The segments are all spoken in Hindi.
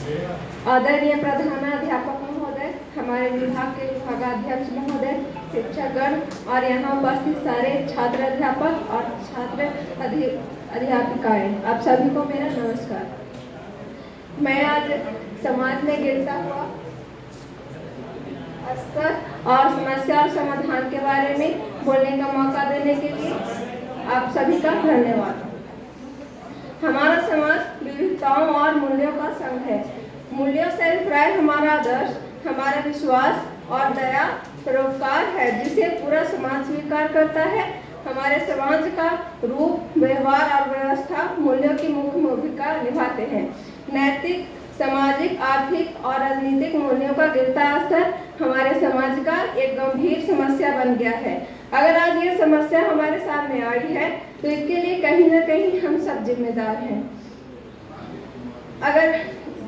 आदरणीय प्रधानाध्यापक महोदय, हमारे विभाग के विभागाध्यक्ष महोदय, शिक्षकगण और यहाँ उपस्थित सारे छात्र अध्यापक और छात्र अध्यापिकाएं, आप सभी को मेरा नमस्कार। मैं आज समाज में गिरता हुआ स्तर और समस्या और समाधान के बारे में बोलने का मौका देने के लिए आप सभी का धन्यवाद। हमारा समाज विविधताओं और मूल्यों का संघ है। मूल्यों से अभिप्राय हमारा आदर्श, हमारा विश्वास और दया परोपकार है, जिसे पूरा समाज स्वीकार करता है। हमारे समाज का रूप, व्यवहार और व्यवस्था मूल्यों की मुख्य भूमिका निभाते हैं। नैतिक, सामाजिक, आर्थिक और राजनीतिक मूल्यों का गिरता स्तर हमारे समाज का एक गंभीर समस्या बन गया है। अगर आज ये समस्या हमारे सामने आई है तो इसके लिए कहीं न कहीं हम सब जिम्मेदार हैं।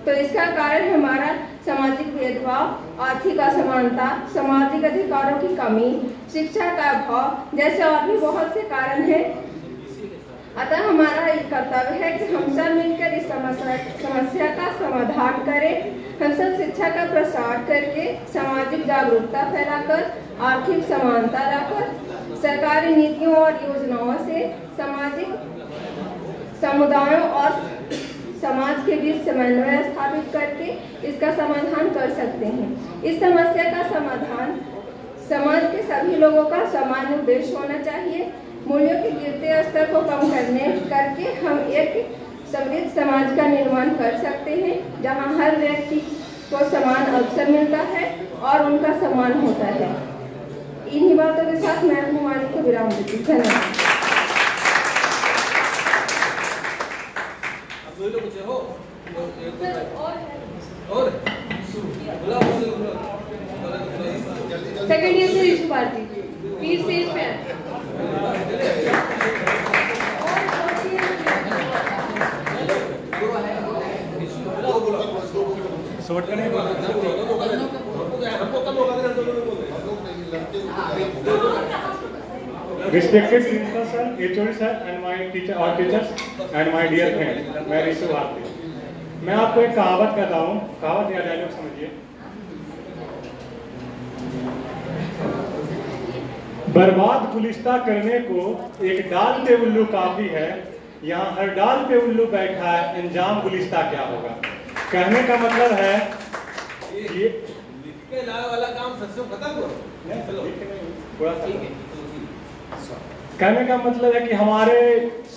तो इसका कारण हमारा सामाजिक भेदभाव, आर्थिक असमानता, सामाजिक अधिकारों की कमी, शिक्षा का अभाव जैसे और भी बहुत से कारण हैं। अतः हमारा ये कर्तव्य है कि हम सब मिलकर इस समस्या का समाधान करें। हम सब शिक्षा का प्रसार करके सामाजिक जागरूकता फैलाकर, आर्थिक समानता लाकर, सरकारी नीतियों और योजनाओं से सामाजिक समुदायों और समाज के बीच समन्वय स्थापित करके इसका समाधान कर सकते हैं। इस समस्या का समाधान समाज के सभी लोगों का समान उद्देश्य होना चाहिए। मूल्यों के गिरते स्तर को कम करके हम एक समृद्ध समाज का निर्माण कर सकते हैं, जहां हर व्यक्ति को समान अवसर मिलता है और उनका सम्मान होता है। इन्हीं बातों के साथ मैं अपनी वाणी को विराम देती हूँ। धन्यवाद। सेकंड ईयर से ऋषि भारती प्लीज स्टेज पे Respected principal sir, HOD sir and my teachers and my dear friend, मैं ऋषि भारती। मैं आपको एक कहावत कहता हूँ, कहावत या डायलॉग समझिए। बर्बाद गुलिस्ता करने को एक डाल पे उल्लू काफी है, यहाँ हर डाल पे उल्लू बैठा है, अंजाम गुलिस्ता क्या होगा। कहने का मतलब है ये लिख के लाने वाला काम सबसे खत्म हो। थोड़ा सा कहने का मतलब है कि हमारे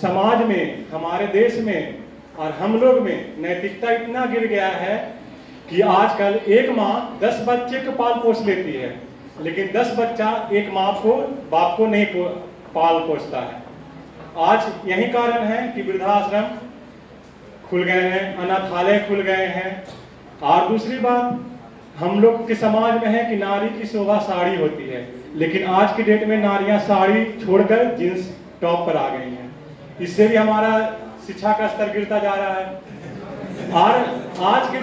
समाज में, हमारे देश में और हम लोग में नैतिकता इतना गिर गया है कि आजकल एक माँ 10 बच्चे को पाल पोस लेती है, लेकिन 10 बच्चा एक माँ को, बाप को नहीं पाल पोसता है। आज यही कारण है कि वृद्धाश्रम खुल गए हैं, अनाथालय खुल गए हैं। और दूसरी बात हम लोग के समाज में है कि नारी की शोभा साड़ी होती है, लेकिन आज की डेट में नारियां साड़ी छोड़कर जींस टॉप पर आ गई हैं। इससे भी हमारा शिक्षा का स्तर गिरता जा रहा है। और आज के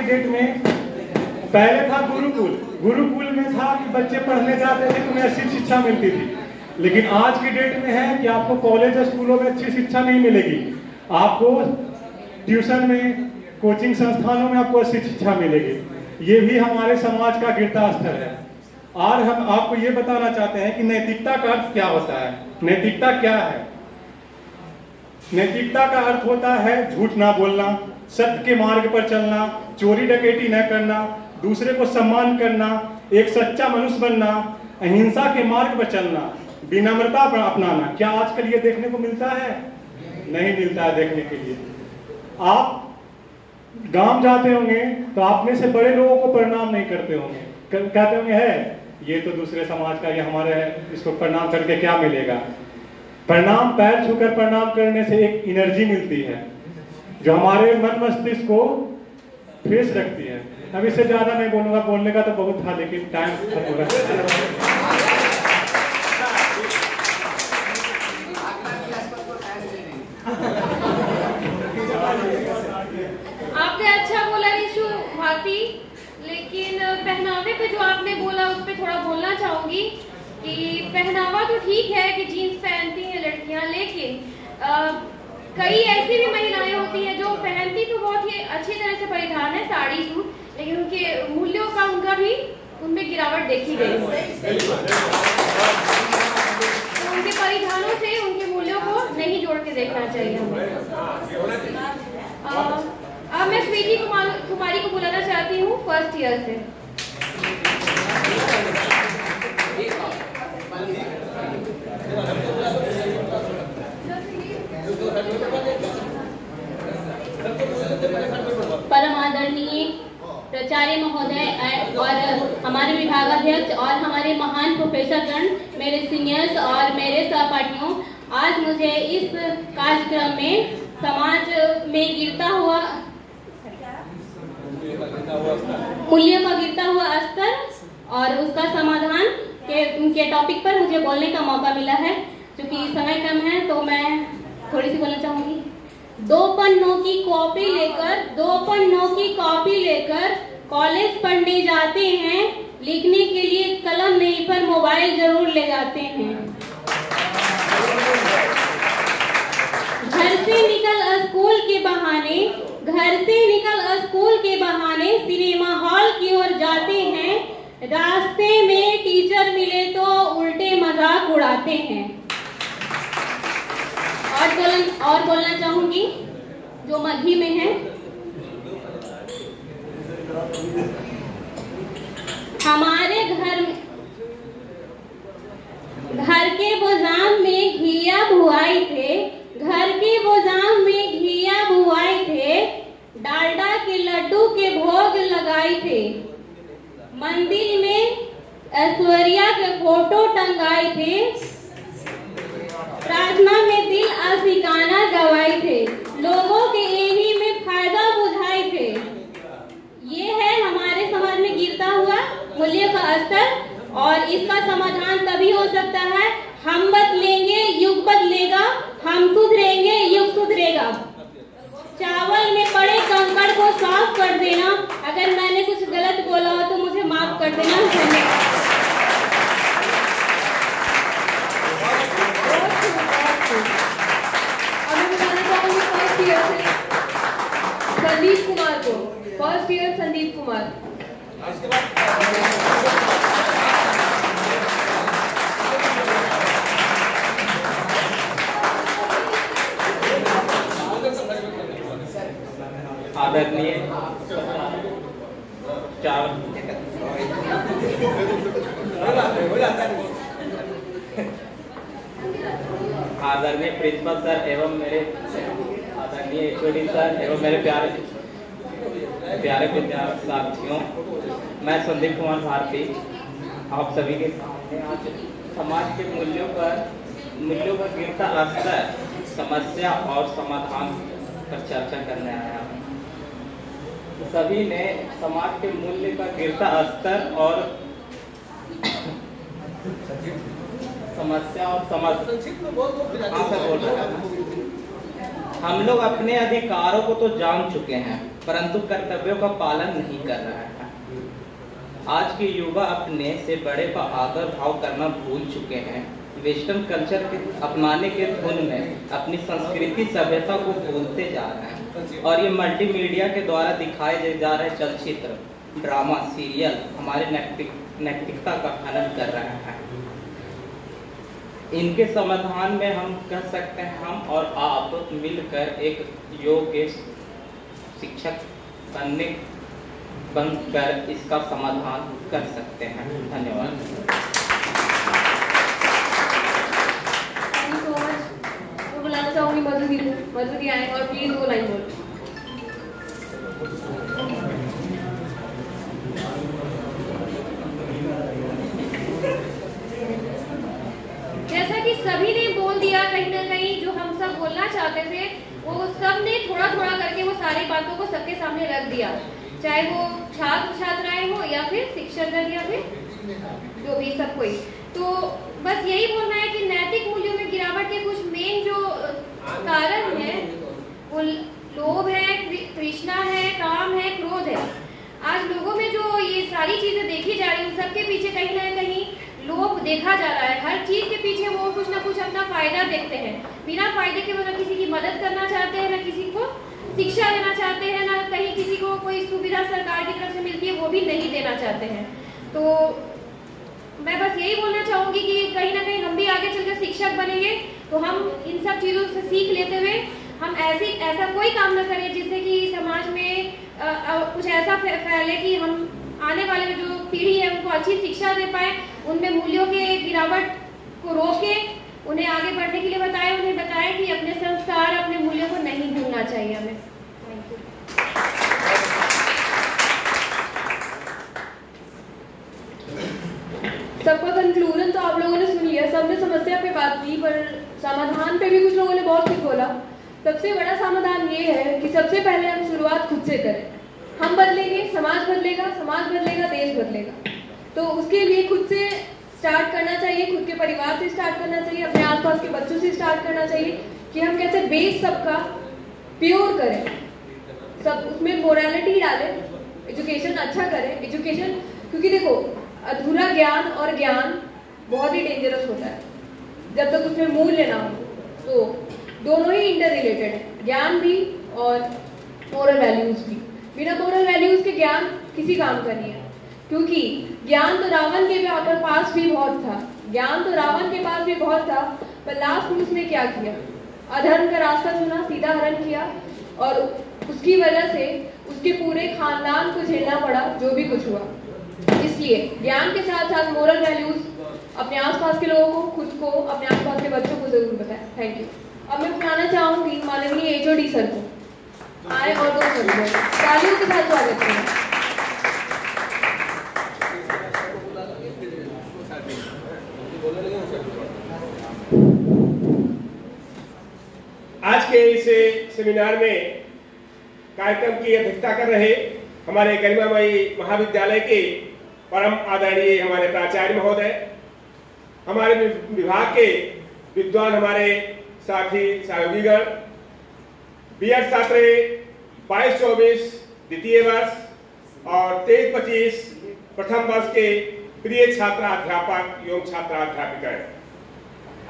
डेट में पहले था गुरुकुल में था कि बच्चे पढ़ने जाते थे, उन्हें अच्छी शिक्षा मिलती थी। लेकिन आज की डेट में है कि आपको कॉलेज और स्कूलों में अच्छी शिक्षा नहीं मिलेगी, आपको ट्यूशन में, कोचिंग संस्थानों में आपको अच्छी शिक्षा मिलेगी। ये भी हमारे समाज का गिरता स्तर है। और हम आपको ये बताना चाहते हैं कि नैतिकता का अर्थ क्या होता है। नैतिकता क्या है? नैतिकता का अर्थ होता है झूठ ना बोलना, सत्य के मार्ग पर चलना, चोरी डकैती न करना, दूसरे को सम्मान करना, एक सच्चा मनुष्य बनना, अहिंसा के मार्ग पर चलना, विनम्रता अपनाना। क्या आजकल ये देखने को मिलता है? नहीं मिलता है देखने के लिए। आप गांव जाते होंगे तो आप में से बड़े लोगों को प्रणाम नहीं करते होंगे, कहते होंगे है ये तो दूसरे समाज का, ये हमारे है, इसको प्रणाम करके क्या मिलेगा। प्रणाम, पैर छूकर प्रणाम करने से एक एनर्जी मिलती है जो हमारे मन मस्तिष्क को फ्रेश रखती है। अब इससे ज्यादा नहीं बोलूंगा, बोलने का तो बहुत था लेकिन टाइम खत्म हो रहा है। आपने अच्छा बोला ऋषि भारती, लेकिन पहनावे पे जो आपने बोला उस पर थोड़ा बोलना चाहूंगी कि पहनावा तो ठीक है कि जीन्स पहनती हैं लड़कियां, लेकिन कई ऐसी भी महिलाएं होती हैं जो पहनती तो बहुत ही अच्छी तरह से परिधान है साड़ी सूट, लेकिन उनके मूल्यों का उनमें गिरावट देखी गई है। तो उनके परिधानों से उनके मूल्यों को नहीं जोड़ के देखना चाहिए हमें। अब मैं स्वीटी कुमारी को बुलाना चाहती हूँ फर्स्ट ईयर से। परम आदरणीय प्राचार्य महोदय और हमारे विभागाध्यक्ष और हमारे महान प्रोफेसरगण, मेरे सीनियर्स और मेरे सहपाठियों, आज मुझे इस कार्यक्रम में समाज में गिरता हुआ मूल्यों का गिरता हुआ स्तर और उसका समाधान के टॉपिक पर मुझे बोलने का मौका मिला है। क्योंकि समय कम है तो मैं थोड़ी सी बोलना चाहूंगी। 2 पन्नों की कॉपी लेकर कॉलेज पढ़ने जाते हैं, लिखने के लिए कलम नहीं पर मोबाइल जरूर ले जाते हैं। घर से निकल स्कूल के बहाने सिनेमा हॉल की ओर जाते हैं, रास्ते में टीचर मिले तो उल्टे मजाक उड़ाते हैं। और बोलना चाहूंगी जो मध्य में है, हमारे घर के गोदाम में घिया बुआई थे, डालडा के लड्डू के भोग लगाए थे, मंदिर में ऐश्वर्या के फोटो टंगाए थे, प्रार्थना में दिल आशिकाना गवाए थे, लोगों के यही में फायदा बुझाए थे। ये है हमारे समाज में गिरता हुआ मूल्य का स्तर, और इसका समाधान तभी हो सकता है हम बदलेंगे, युग बदलेगा, हम सुधरेंगे, युग सुधरेगा। चावल में पड़े कंकड़ को साफ कर देना। अगर मैंने कुछ गलत बोला हो तो मुझे माफ कर देना। संदीप कुमार को, फर्स्ट ईयर संदीप कुमार। आदरणीय प्रिंसिपल सर एवं मेरे आदरणीय एचओडी सर एवं मेरे प्यारे विद्यार्थियों, मैं संदीप कुमार भारती आप सभी के सामने आज समाज के मूल्यों का गिरता स्तर, समस्या और समाधान पर चर्चा करने आया हूँ। सभी ने समाज के मूल्य का गिरता स्तर और समस्या और हम लोग अपने अधिकारों को तो जान चुके हैं, परंतु कर्तव्यों का पालन नहीं कर रहे हैं। आज के युवा अपने से बड़े का आदर भाव करना भूल चुके हैं। वेस्टर्न कल्चर के अपनाने के धुन में अपनी संस्कृति सभ्यता को भूलते जा रहे हैं, और ये मल्टीमीडिया के द्वारा दिखाए जा रहे चलचित्र, ड्रामा, सीरियल हमारे नैतिकता का हनन कर रहे हैं। इनके समाधान में हम कह सकते हैं, हम और आप मिलकर एक योग्य शिक्षक बनकर इसका समाधान कर सकते हैं। धन्यवाद। बुलाना चाहूंगी मधुरी आए और प्लीज 2 लाइन बोल। जैसा कि सभी ने बोल दिया, कहीं ना कहीं जो हम सब बोलना चाहते थे वो सब ने थोड़ा थोड़ा करके वो सारी बातों को सबके सामने रख दिया, चाहे वो छात्र छात्राएं हो या फिर शिक्षकगण या फिर जो भी सब कोई। तो बस यही बोलना है कि नैतिक मूल्यों में गिरावट के कुछ मेन जो कारण है वो लोभ है, तृष्णा है, काम है, क्रोध है। आज लोगों में जो ये सारी चीजें देखी जा रही है, सबके पीछे कहीं ना कहीं लोग देखा जा रहा है, हर चीज के पीछे वो कुछ ना कुछ अपना फायदा देखते हैं, बिना फायदे के वो ना किसी की मदद करना चाहते हैं, ना किसी को शिक्षा देना चाहते हैं, ना कहीं किसी को कोई सुविधा सरकार की तरफ से मिलती है वो भी नहीं देना चाहते हैं। तो मैं बस यही बोलना चाहूंगी कि कहीं ना कहीं हम भी आगे चलकर शिक्षक बनेंगे तो हम इन सब चीजों से सीख लेते हुए हम ऐसा कोई काम न करें जिससे कि समाज में कुछ ऐसा फैले कि हम आने वाले जो पीढ़ी है उनको अच्छी शिक्षा दे पाए, उनमें मूल्यों के गिरावट को रोके, उन्हें आगे बढ़ने के लिए बताएं, उन्हें बताएं कि अपने संस्कार अपने मूल्यों को नहीं भूलना चाहिए हमें। Thank you. सबका कंक्लूजन तो आप लोगों ने सुन लिया, सबने समस्या पे बात की, पर समाधान पे भी कुछ लोगों ने बहुत कुछ बोला। सबसे बड़ा समाधान ये है कि सबसे पहले हम शुरुआत खुद से करें। हम बदलेंगे, समाज बदलेगा, समाज बदलेगा, देश बदलेगा। तो उसके लिए खुद से स्टार्ट करना चाहिए, खुद के परिवार से स्टार्ट करना चाहिए, अपने आसपास के बच्चों से स्टार्ट करना चाहिए कि हम कैसे बेस सबका प्योर करें, सब उसमें मोरालिटी डालें, एजुकेशन अच्छा करें। एजुकेशन, क्योंकि देखो अधूरा ज्ञान और ज्ञान बहुत ही डेंजरस होता है जब तक उसमें मूल्य ना हो। तो दोनों ही इंटर रिलेटेड है, ज्ञान भी और मोरल वैल्यूज भी। बिना मोरल वैल्यूज के ज्ञान किसी काम का नहीं है, क्योंकि ज्ञान तो रावण के पास भी बहुत था, ज्ञान तो रावण के पास भी बहुत था, पर लास्ट में उसने क्या किया? अधर्म का रास्ता चुना, सीधा हरण किया, और उसकी वजह से उसके पूरे खानदान को झेलना पड़ा जो भी कुछ हुआ। इसलिए ज्ञान के साथ साथ मोरल वैल्यूज अपने आसपास के लोगों को, खुद को, अपने आसपास के बच्चों को जरूर बताएं। Thank you. अब मैं बुलाना चाहूंगी माननीय HOD सर को, आए और दो शब्द तालियों के साथ स्वागत करें। आज के इस सेमिनार में कार्यक्रम की अध्यक्षता कर रहे हमारे गरिमामयी महाविद्यालय के परम आदरणीय हमारे प्राचार्य महोदय, हमारे विभाग के विद्वान हमारे साथी सहयोगीगण, B.Ed छात्र 22-24 द्वितीय वर्ष और 23-25 प्रथम वर्ष के प्रिय छात्र अध्यापक एवं छात्रा अध्यापिकाएं।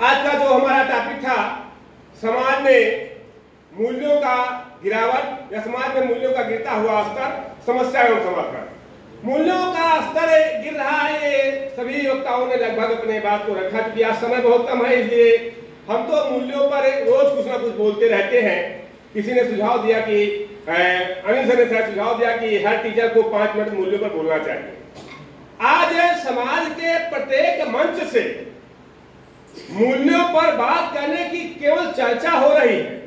आज का जो हमारा टॉपिक था समाज में मूल्यों का गिरावट या समाज में मूल्यों का गिरता हुआ स्तर, समस्या एवं समाधान। मूल्यों का स्तर गिर रहा है, ये सभी वक्ताओं ने लगभग अपने बात को रखा, क्योंकि आज समय बहुत कम है, इसलिए हम तो मूल्यों पर रोज कुछ ना कुछ बोलते रहते हैं। किसी ने सुझाव दिया कि अनिल सर ने शायद सुझाव दिया कि हर टीचर को 5 मिनट मूल्यों पर बोलना चाहिए। आज समाज के प्रत्येक मंच से मूल्यों पर बात करने की केवल चर्चा हो रही है।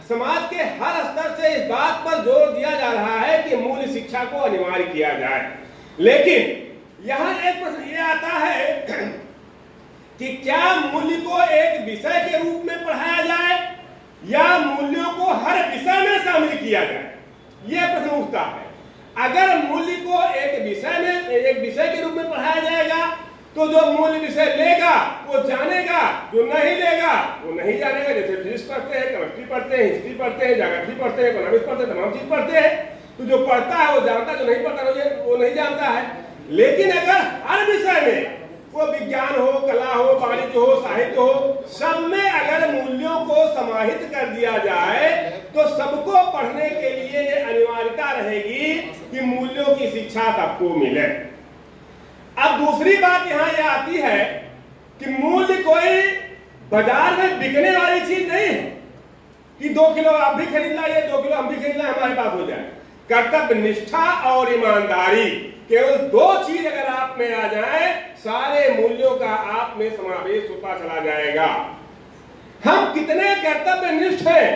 समाज के हर स्तर से इस बात पर जोर दिया जा रहा है कि मूल्य शिक्षा को अनिवार्य किया जाए, लेकिन यहां एक प्रश्न ये आता है कि क्या मूल्य को एक विषय के रूप में पढ़ाया जाए या मूल्यों को हर विषय में शामिल किया जाए, यह प्रश्न उठता है। अगर मूल्य को एक विषय के रूप में पढ़ाया जाएगा तो जो मूल्य विषय लेगा वो जानेगा, जो नहीं लेगा वो नहीं जानेगा। जैसे फिजिक्स पढ़ते हैं, केमिस्ट्री पढ़ते हैं, हिस्ट्री पढ़ते हैं, ज्योग्राफी पढ़ते हैं, इकोनॉमिक्स पढ़ते हैं, तमाम चीज पढ़ते हैं, तो जो पढ़ता है वो जानता, जो नहीं पढ़ता वो नहीं जानता है। लेकिन अगर हर विषय में, वो विज्ञान हो, कला हो, वाणिज्य हो, साहित्य हो, सब में अगर मूल्यों को समाहित कर दिया जाए तो सबको पढ़ने के लिए ये अनिवार्यता रहेगी कि मूल्यों की शिक्षा सबको मिले। अब दूसरी बात यहाँ ये आती है कि मूल्य कोई बाजार में बिकने वाली चीज नहीं है कि 2 किलो आप भी खरीद लाइए, 2 किलो हम भी खरीद लाए, हमारे पास हो जाए। कर्तव्य निष्ठा और ईमानदारी, केवल 2 चीज अगर आप में आ जाए, सारे मूल्यों का आप में समावेश होता चला जाएगा। हम कितने कर्तव्य निष्ठ हैं,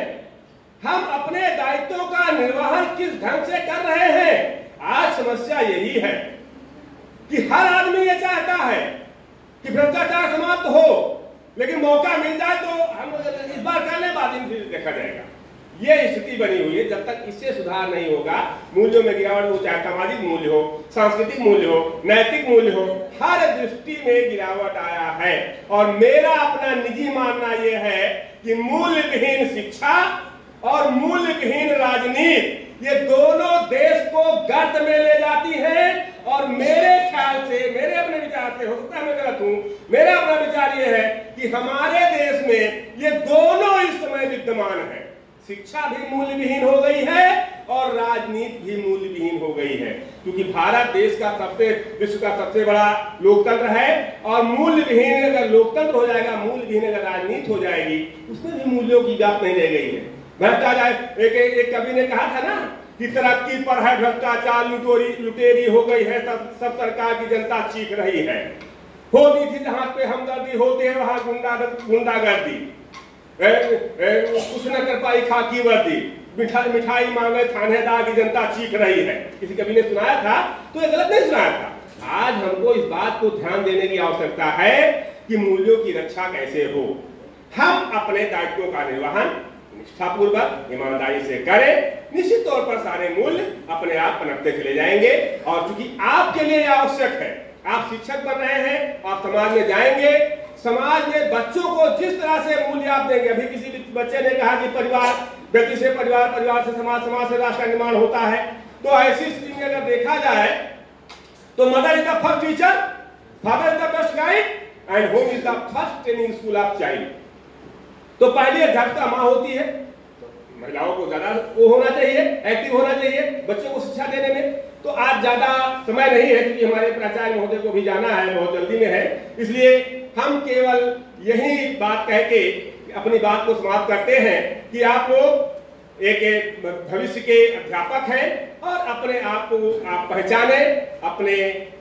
हम अपने दायित्वों का निर्वहन किस ढंग से कर रहे हैं। आज समस्या यही है कि हर आदमी ये चाहता है कि भ्रष्टाचार समाप्त हो, लेकिन मौका मिल जाए तो हम इस बार कर ले, बाद में फिर देखा जाएगा। ये स्थिति बनी हुई है। जब तक इससे सुधार नहीं होगा, मूल्यों में गिरावट हो, चाहे सामाजिक मूल्य हो, सांस्कृतिक मूल्य हो, नैतिक मूल्य हो, हर दृष्टि में गिरावट आया है। और मेरा अपना निजी मानना यह है कि मूल्य विहीन शिक्षा और मूल्य विहीन राजनीति, ये दोनों देश को गर्त में ले जाती है और मेरे ख्याल से, मेरे अपने विचार से, हो सकता है मैं गलत हूं, मेरा अपना विचार ये है कि हमारे देश में ये दोनों इस समय विद्यमान है। शिक्षा भी मूल्य विहीन हो गई है और राजनीति भी मूल्य विहीन हो गई है, क्योंकि भारत देश का विश्व का सबसे बड़ा लोकतंत्र है और मूल्य विहीन अगर लोकतंत्र हो जाएगा, मूल्य विहीन अगर राजनीति हो जाएगी, उसमें भी मूल्यों की बात नहीं रह गई है। भ्रष्टाचार, एक कवि ने कहा था ना कि तरक्की पर है भ्रष्टाचार, लुटेरी हो गई है, सब सरकार की जनता चीख रही है। होती थी जहां पे हमदर्दी, होते हैं वहां गुंडागर्दी, कुछ न कर पाई खाकी वर्दी, मिठाई मांगे थानेदार की जनता चीख रही है। किसी कवि ने सुनाया था, तो ये गलत नहीं सुनाया था। आज हमको इस बात को ध्यान देने की आवश्यकता है कि मूल्यों की रक्षा कैसे हो। हम अपने दायित्वों का निर्वहन निष्ठापूर्वक ईमानदारी से करें, निश्चित तौर पर सारे मूल्य अपने आप पनपते चले जाएंगे। और चूंकि आपके लिए आवश्यक है, आप शिक्षक बन रहे हैं, आप समाज में जाएंगे, समाज में बच्चों को जिस तरह से मूल्य आप देंगे, अभी किसी बच्चे ने कहा कि परिवार, व्यक्ति से परिवार, परिवार से समाज, समाज से राष्ट्र का निर्माण होता है, तो ऐसी स्थिति में अगर देखा जाए तो mother is the first teacher, father is the best guide and home is the first training school of child. तो पहली अध्यापिका माँ होती है, महिलाओं को ज्यादा वो होना चाहिए, एक्टिव होना चाहिए बच्चों को शिक्षा देने में। तो आज ज्यादा समय नहीं है क्योंकि हमारे प्राचार्य महोदय को भी जाना है, बहुत जल्दी में है, इसलिए हम केवल यही बात कह के अपनी बात को समाप्त करते हैं कि आप लोग एक भविष्य के अध्यापक हैं और अपने आप को आप पहचाने, अपने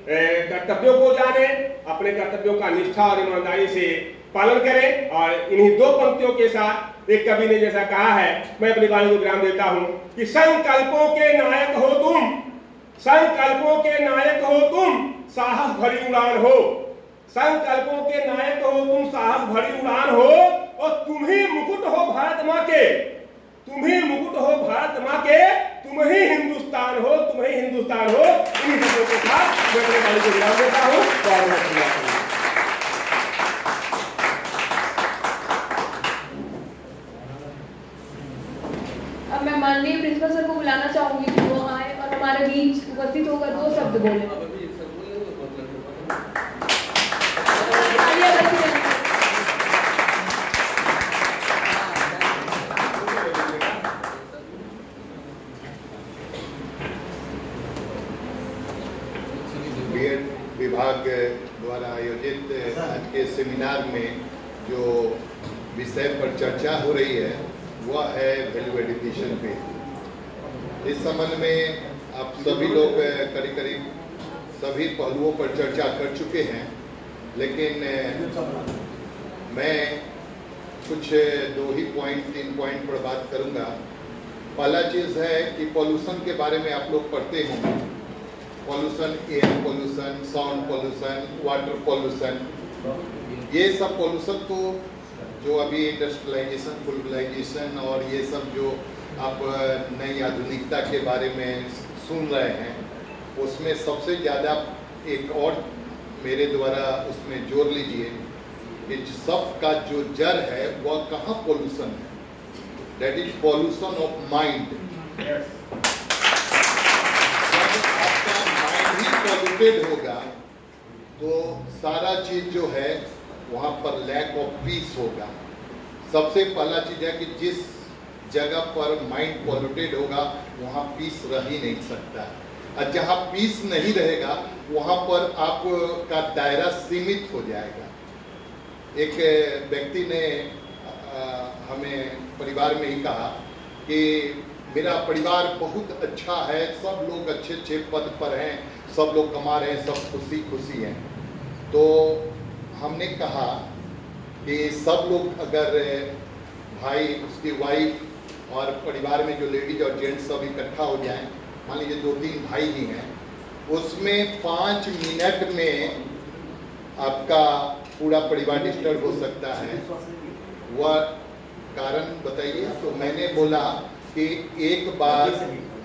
कर्तव्यों को जाने, अपने कर्तव्यों का निष्ठा और ईमानदारी से पालन करें। और इन्हीं दो पंक्तियों के साथ एक कवि ने जैसा कहा है, मैं अपनी वाणी को विराम देता हूं कि संकल्पों के नायक हो तुम, संकल्पों के नायक हो तुम, साहस भरी उड़ान हो। संकल्पों के नायक हो तुम, साहस भरी उड़ान हो, और तुम ही मुकुट हो भारत माँ के, तुम ही मुकुट हो भारत माँ के, तुम ही हिंदुस्तान हो, तुम ही हिंदुस्तान हो। इन्हीं शब्दों के साथ मैं अपनी वाणी को विराम देता हूँ। अब मैं माननीय प्रिंसिपल सर को बुलाना चाहूंगी कि वो आए और हमारे बीच उपस्थित होकर 2 शब्द बोले। विभाग द्वारा आयोजित आज के सेमिनार में जो विषय पर चर्चा हो रही है वह है वैल्यू एडिशन पे। इस संबंध में आप सभी लोग करीब करीब सभी पहलुओं पर चर्चा कर चुके हैं, लेकिन मैं कुछ 2-3 पॉइंट पर बात करूंगा। पहला चीज़ है कि पॉल्यूशन के बारे में आप लोग पढ़ते होंगे, pollution, air pollution, sound pollution, water pollution, ये सब पॉल्यूशन तो जो अभी इंडस्ट्रियलाइजेशन, ग्लोबलाइजेशन और ये सब जो आप नई आधुनिकता के बारे में सुन रहे हैं, उसमें सबसे ज़्यादा एक और मेरे द्वारा उसमें जोड़ लीजिए कि सब का जो जड़ है वह कहाँ पॉल्यूशन है, that is pollution of mind. Polluted होगा तो सारा चीज जो है वहां पर लैक ऑफ पीस होगा। सबसे पहला चीज है कि जिस जगह पर माइंड पॉल्यूटेड होगा वहां पीस रह ही नहीं सकता, और जहां पीस नहीं रहेगा वहां पर आपका दायरा सीमित हो जाएगा। एक व्यक्ति ने हमें परिवार में ही कहा कि मेरा परिवार बहुत अच्छा है, सब लोग अच्छे अच्छे पद पर हैं, सब लोग कमा रहे हैं, सब खुशी खुशी हैं। तो हमने कहा कि सब लोग अगर भाई, उसकी वाइफ और परिवार में जो लेडीज और जेंट्स सब इकट्ठा हो जाएं, मान लीजिए 2-3 भाई ही हैं, उसमें 5 मिनट में आपका पूरा परिवार डिस्टर्ब हो सकता है। वह कारण बताइए। तो मैंने बोला कि एक बार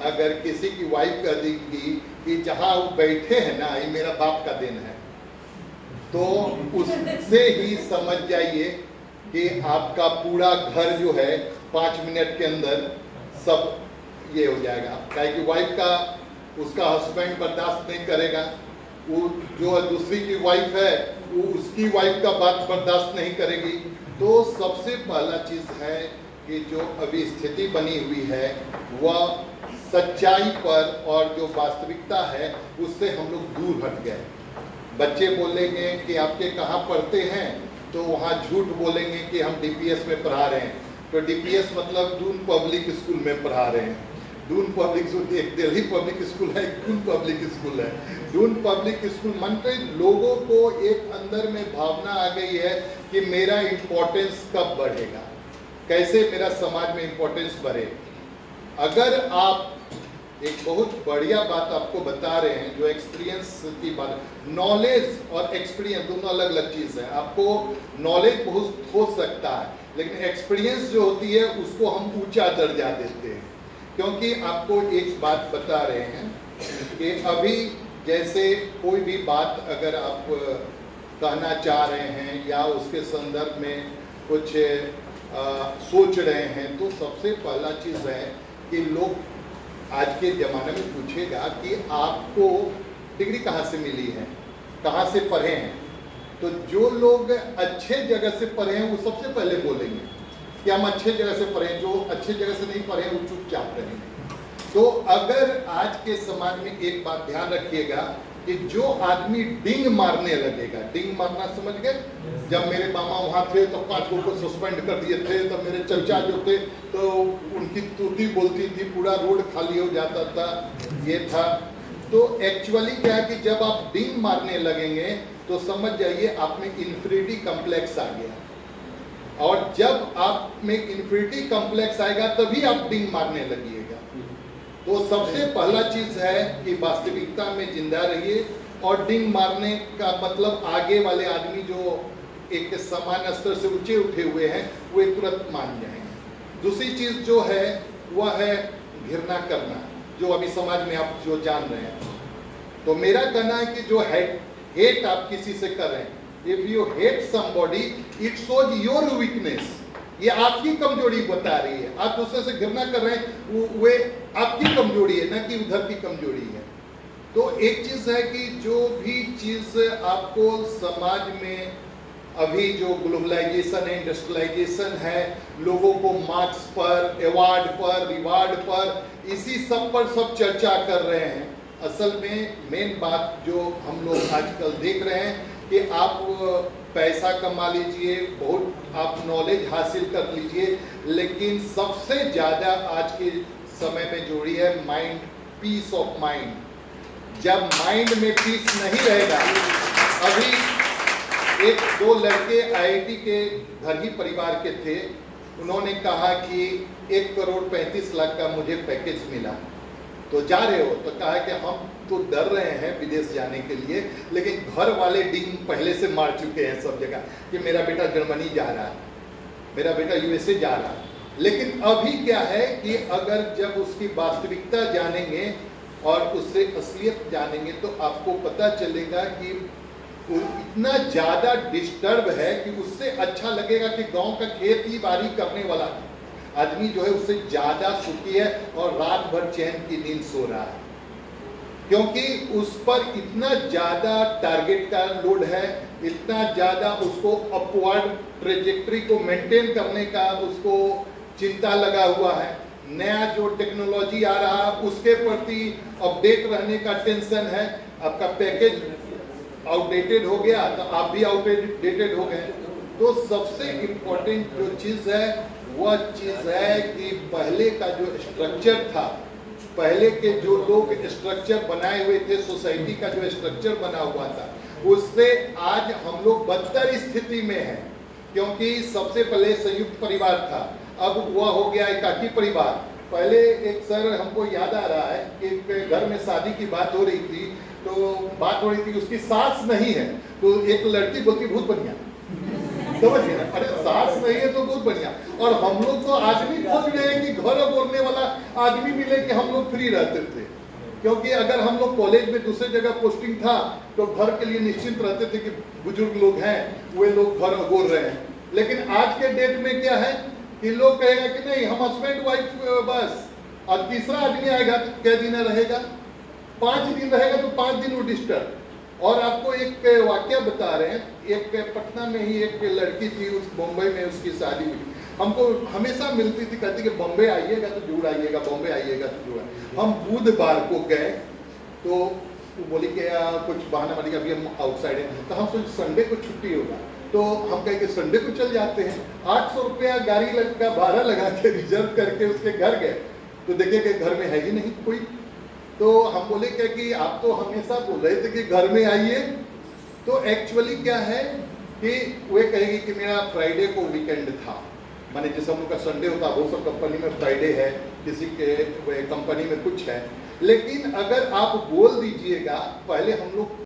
अगर किसी की वाइफ कर देगी कि जहाँ वो बैठे हैं ना, ये मेरा बाप का दिन है, तो उससे ही समझ जाइए कि आपका पूरा घर जो है 5 मिनट के अंदर सब ये हो जाएगा। क्या कि वाइफ का उसका हस्बैंड बर्दाश्त नहीं करेगा, वो जो दूसरी की वाइफ है वो उसकी वाइफ का बात बर्दाश्त नहीं करेगी। तो सबसे पहला चीज है कि जो अभी स्थिति बनी हुई है वह सच्चाई पर और जो वास्तविकता है उससे हम लोग दूर हट गए। बच्चे बोलेंगे कि आपके कहाँ पढ़ते हैं, तो वहाँ झूठ बोलेंगे कि हम डीपीएस में पढ़ा रहे हैं। तो डीपीएस मतलब दून पब्लिक स्कूल में पढ़ा रहे हैं। दून पब्लिक स्कूल एक दिल्ली पब्लिक स्कूल है, एक दून पब्लिक स्कूल है। दून पब्लिक स्कूल मानते लोगों को एक अंदर में भावना आ गई है कि मेरा इम्पोर्टेंस कब बढ़ेगा, कैसे मेरा समाज में इम्पोर्टेंस बढ़े। अगर आप एक बहुत बढ़िया बात आपको बता रहे हैं, जो एक्सपीरियंस की बात, नॉलेज और एक्सपीरियंस दोनों अलग अलग चीज है। आपको नॉलेज बहुत हो सकता है, लेकिन एक्सपीरियंस जो होती है उसको हम ऊंचा दर्जा देते हैं। क्योंकि आपको एक बात बता रहे हैं कि अभी जैसे कोई भी बात अगर आप कहना चाह रहे हैं या उसके संदर्भ में कुछ सोच रहे हैं, तो सबसे पहला चीज है कि लोग आज के ज़माने में पूछेगा कि आपको डिग्री कहाँ से मिली है, कहाँ से पढ़े हैं। तो जो लोग अच्छे जगह से पढ़े हैं वो सबसे पहले बोलेंगे कि हम अच्छे जगह से पढ़े हैं। जो अच्छे जगह से नहीं पढ़े वो चुपचाप रहेंगे। तो अगर आज के समाज में एक बात ध्यान रखिएगा कि जो आदमी डिंग मारने लगेगा, डिंग मारना समझ गए, जब मेरे मामा वहाँ थे तो 5 लोगों को सस्पेंड कर दिए थे, तब मेरे चचा जो थे तो उनकी तूती बोलती थी, पूरा रोड खाली हो जाता था, ये था। तो एक्चुअली क्या है कि जब आप डिंग मारने लगेंगे तो समझ जाइए आप में इन्फीरियरिटी कम्प्लेक्स आ गया। और जब आप में इन्फीरियरिटी कम्प्लेक्स आएगा तभी आप डिंग मारने लगिएगा। तो सबसे पहला चीज है कि वास्तविकता में जिंदा रहिए, और डिंग मारने का मतलब आगे वाले आदमी जो एक समान स्तर से ऊंचे उठे हुए हैं वे तुरंत मान जाएंगे। दूसरी चीज जो है वह है घृणा करना, जो अभी समाज में आप जो जान रहे हैं। तो मेरा कहना है कि जो हेट आप किसी से कर रहे हैं, if you hate somebody it shows your weakness, ये आपकी कमजोरी बता रही है। आप दूसरे से घृणा कर रहे हैं, वे आपकी कमजोरी है, ना कि उधर की कमजोरी है। तो एक चीज है कि जो भी चीज आपको समाज में अभी जो ग्लोबलाइजेशन है, इंडस्ट्रियलाइजेशन है, लोगों को मार्क्स पर, अवार्ड पर, रिवार्ड पर, इसी सब पर सब चर्चा कर रहे हैं। असल में मेन बात जो हम लोग आजकल देख रहे हैं कि आप पैसा कमा लीजिए, बहुत आप नॉलेज हासिल कर लीजिए, लेकिन सबसे ज़्यादा आज के समय में जोड़ी है माइंड, पीस ऑफ माइंड। जब माइंड में पीस नहीं रहेगा, अभी 1-2 लड़के आईआईटी के घर ही परिवार के थे, उन्होंने कहा कि 1,35,00,000 का मुझे पैकेज मिला, तो जा रहे हो? तो कहा कि हम तो डर रहे हैं विदेश जाने के लिए, लेकिन घर वाले डिंग पहले से मार चुके हैं सब जगह कि मेरा बेटा जर्मनी जा रहा है, मेरा बेटा यूएसए जा रहा है। लेकिन अभी क्या है कि अगर जब उसकी वास्तविकता जानेंगे और उससे असलियत जानेंगे तो आपको पता चलेगा कि वो इतना ज़्यादा डिस्टर्ब है कि उससे अच्छा लगेगा कि गांव का खेती बाड़ी करने वाला आदमी जो है उससे ज़्यादा सुखी है और रात भर चैन की नींद सो रहा है, क्योंकि उस पर इतना ज़्यादा टारगेट का लोड है, इतना ज़्यादा उसको अपवर्ड ट्रेजेक्ट्री को मेंटेन करने का उसको चिंता लगा हुआ है। नया जो टेक्नोलॉजी आ रहा है उसके प्रति अपडेट रहने का टेंशन है। आपका पैकेज आउटडेटेड हो गया तो आप भी आउटडेटेड हो गए। तो सबसे इम्पोर्टेंट जो चीज़ है वह चीज़ है कि पहले का जो स्ट्रक्चर था, पहले के जो लोग स्ट्रक्चर बनाए हुए थे, सोसाइटी का जो स्ट्रक्चर बना हुआ था, उससे आज हम लोग बदतर स्थिति में हैं। क्योंकि सबसे पहले संयुक्त परिवार था, अब वह हो गया एकाकी परिवार। पहले एक सर हमको याद आ रहा है कि घर में शादी की बात हो रही थी, तो बात हो रही थी उसकी सास नहीं है, तो एक लड़की बोलती बहुत बढ़िया, समझिए ना, अरे सास नहीं है तो बहुत बढ़िया। और हम लोग तो आदमी खोज रहे हैं कि घर बोलने वाला आदमी मिले कि हम लोग फ्री रहते थे। क्योंकि अगर हम लोग कॉलेज में दूसरे जगह पोस्टिंग था तो घर के लिए निश्चिंत रहते थे कि बुजुर्ग लोग हैं, वे लोग घर बोल रहे हैं। लेकिन आज के डेट में क्या है कि लोग कहेगा कि नहीं हम हस्बैंड वाइफ बस, और तीसरा आदमी आएगा तो क्या दिन रहेगा। 5 दिन रहेगा तो 5 दिन वो डिस्टर्ब। और आपको एक वाक्य बता रहे हैं, एक पटना में ही एक लड़की थी, उस मुंबई में उसकी शादी हुई। हमको हमेशा मिलती थी, कहती कि बॉम्बे आइएगा तो जरूर आइएगा, बॉम्बे आइएगा तो जरूर। हम बुधवार को गए तो वो बोली कि कुछ बहाना मानी अभी हम आउटसाइड हैं, तो हम सोचे संडे को छुट्टी होगा, तो हम कहे कि संडे को चल जाते हैं। 800 रुपया गाड़ी का भाड़ा लगा के रिजर्व करके उसके घर गए, तो देखे कि घर में है ही नहीं कोई। तो हम बोले क्या कि आप तो हमेशा बोल रहे थे कि घर में आइए। तो एक्चुअली क्या है कि वे कहेगी कि मेरा फ्राइडे को वीकेंड था, माने जैसे हम लोग का संडे होता, वो सब कंपनी में फ्राइडे है, किसी के कंपनी में कुछ है। लेकिन अगर आप बोल दीजिएगा, पहले हम लोग